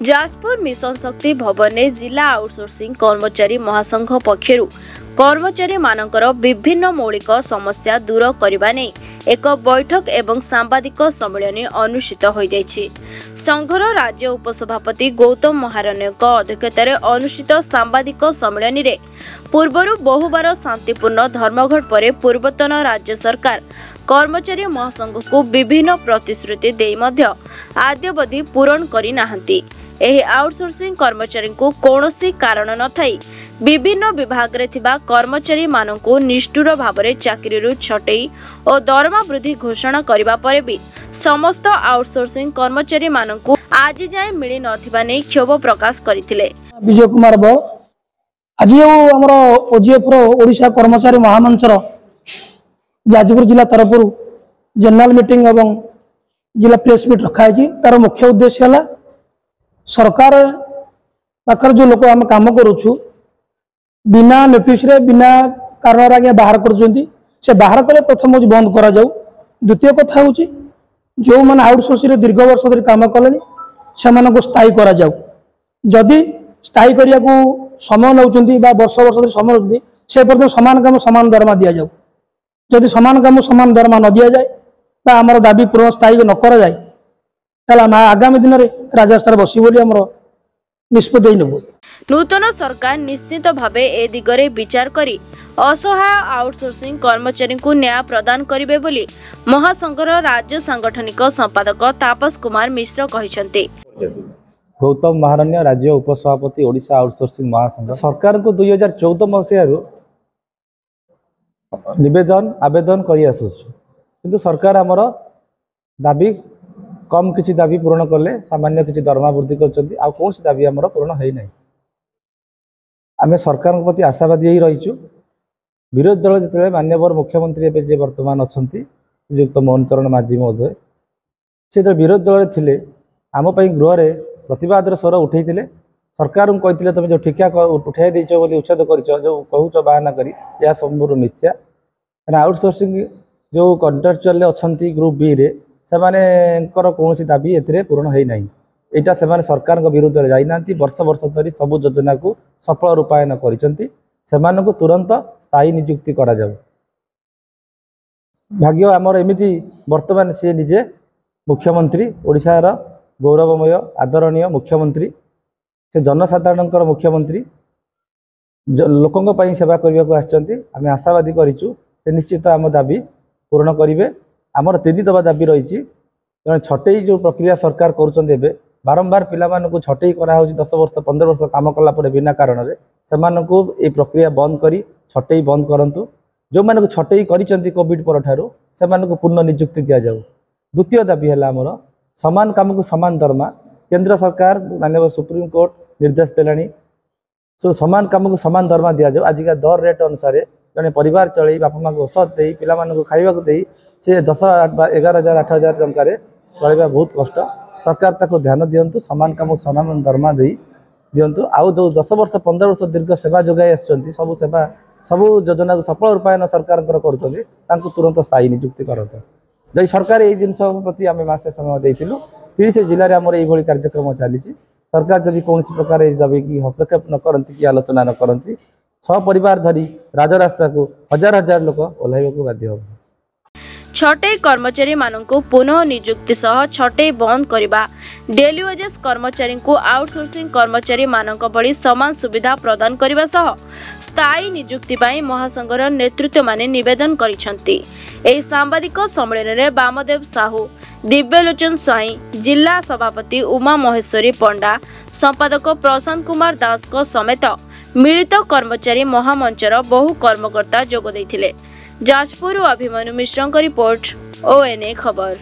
Jajpur mission शक्ति भवन में जिला आउटसोर्सिंग कर्मचारी महासंघ पक्षरु कर्मचारी मानकर विभिन्न मौलिक समस्या दूर करने नहीं एक बैठक एवं सांबादिक सम्मेलन अनुष्ठित हो जाइछि। संघर राज्य उपसभापति गौतम महारण्य अध्यक्षतार अनुष्ठित सांबादिक सम्मेलन में पूर्वर बहुबार शांतिपूर्ण धर्मघट पर पूर्वतन राज्य सरकार कर्मचारी महासंघ को विभिन्न प्रतिश्रुति दे मध्य आद्यवधि पूरण करि नाहंती। एही आउटसोर्सिंग कर्मचारी को कौनसी कारण न थाई विभिन्न विभाग रे थिबा कर्मचारी मानकु निष्ठुर भावरे चाकरीरु छटई और दरमा वृद्धि घोषणा करिबा परे भी समस्त आउटसोर्सिंग कर्मचारी मानकु आज जाय मिली नथिबा नै क्षोभ प्रकाश करथिले। विजय कुमार बळ आज हमर ओजीएफ रो ओडिशा कर्मचारी महामंचर जाजपुर जिला तरफ जनरल मीटिंग एवं जिला प्रेस मीट रखाई। तार मुख्य उद्देश्य है सरकार पाखर जो लोक आम काम करूँ बिना नोटिस रे बिना कारण आगे बाहर कर बाहर कले प्रथम बंद करा जाऊ। द्वितीय कथा हूँ जो मैंने आउटसोर्सिंग दीर्घ वर्ष धरी काम कले से स्थायी करा जाऊ। जदि स्थायी करने को समय नौ वर्ष वर्ष धरी समय नौ से पर्यटन सामान काम सामान दरमा दि जाऊ। जदि सामान काम सामान दरमा न दि जाए आमर दाबी पूर्ण स्थायी न कर जाए आगामी दिन में राजस्थान बस निष्पत्ति नबू। नूतन सरकार निश्चित भावे ए दिगरे विचार करी असहाय आउटसोर्सिंग कर्मचारी को न्याय प्रदान करिवे बोली महासंघर राज्य सांगठनिक संपादक तापस कुमार मिश्र कहिसंते। गौतम महारण्य राज्य उपसभापति ओडिशा आउटसोर्सिंग महासंघ सरकार को 2014 मसीह निवेदन आवेदन करि आसु किंतु सरकार आमर दाबी कम किसी दाबी पूरण कले सामान्य किसी दरमा वृद्धि करछंती आ कौन सी दाबी आमर पूरण है नहीं। आम सरकार प्रति आशावादी ही रहीचु। विरोधी दल जिते माननीय मुख्यमंत्री एवं जे वर्तमान अच्छा श्रीयुक्त मोहन चरण माझी महोदय से जो विरोधी दल थे आम गृह में प्रतिवाद स्वर उठे सरकार को कहते तुम जो ठिका उठाई देच उच्छेद कर जो कहूच बाहाना कर यह संपूर्ण मिथ्या। आउटसोर्सिंग जो कॉन्ट्राक्चुअल अच्छा ग्रुप बी रे कौन सी दाबी ए पूरण है नहीं। यहाँ से सरकार विरुद्ध में जाना वर्ष वर्ष धरी सबू योजना को सफल रूपायन कर तुरंत स्थायी नियुक्ति करा जाऊ। भाग्य आमर एमती वर्तमान सी निजे मुख्यमंत्री ओडिशार गौरवमय आदरणीय मुख्यमंत्री से जनसाधारण मुख्यमंत्री लोकों पर सेवा करने को आम आशावादी करूँ से निश्चित आम दाबी पूरण करेंगे। आमर 3 दफा दाबी रही जन छटई जो प्रक्रिया सरकार कर बारंबार पिला छटई करा 10 वर्ष 15 वर्ष काम कलापर बिना कारण से प्रक्रिया बंद करी छटई बंद करंतु। जो मानक छटई करिसेंती कोविड पर ठारू से पूर्ण नियुक्ति दि जाऊ। द्वितीय दाबी है आमर समान काम को समान दरमा। केंद्र सरकार माननीय सुप्रीम कोर्ट निर्देश देलानी सो समान काम को समान दरमा दि जाऊ। आजिका दर रेट अनुसार जड़े परिवार चल बापा माँ को औषध दे पिला खावा दे से 10,000 11,000 8,000 टंकार चलवा बहुत कष्ट। सरकार ताको ध्यान दिंतु समान काम समान दरमा दे दिंतु। आउ जो 10 वर्ष 15 वर्ष दीर्घ सेवा जोगाई आसुँच सबू सेवा सबू योजना को सफल रूपायन सरकार कर तुरंत स्थायी नियुक्ति करते। जब सरकार ये जिन प्रति आम मसे समय देलु 30 जिले में आमर यही कार्यक्रम चली। सरकार जदि कौन प्रकार दाबी कि हस्तक्षेप न करती कि आलोचना न करती सपरिवार धरी राजरास्ता को हजार हजार लोक ओह्लैवाक बाध्य हो। छटई कर्मचारी मानक पुनः नियुक्ति सह छटई बंद करने डेली वेजेस कर्मचारी को आउटसोर्सिंग कर्मचारी मानक भली समान सुविधा प्रदान करने सह स्थायी नियुक्ति पाई महासंघर नेतृत्व माने निवेदन करिसेंती। एही सांबादिक सम्मेलन में वामदेव साहू दिव्यलोचन स्वाई जिला सभापति उमा महेश्वरी पंडा संपादक प्रशांत कुमार दास को समेत मिलित कर्मचारी महामंचर बहु कर्मकर्ता जोग देथिले। जाजपुर अभिमन्यु मिश्र रिपोर्ट ONA खबर।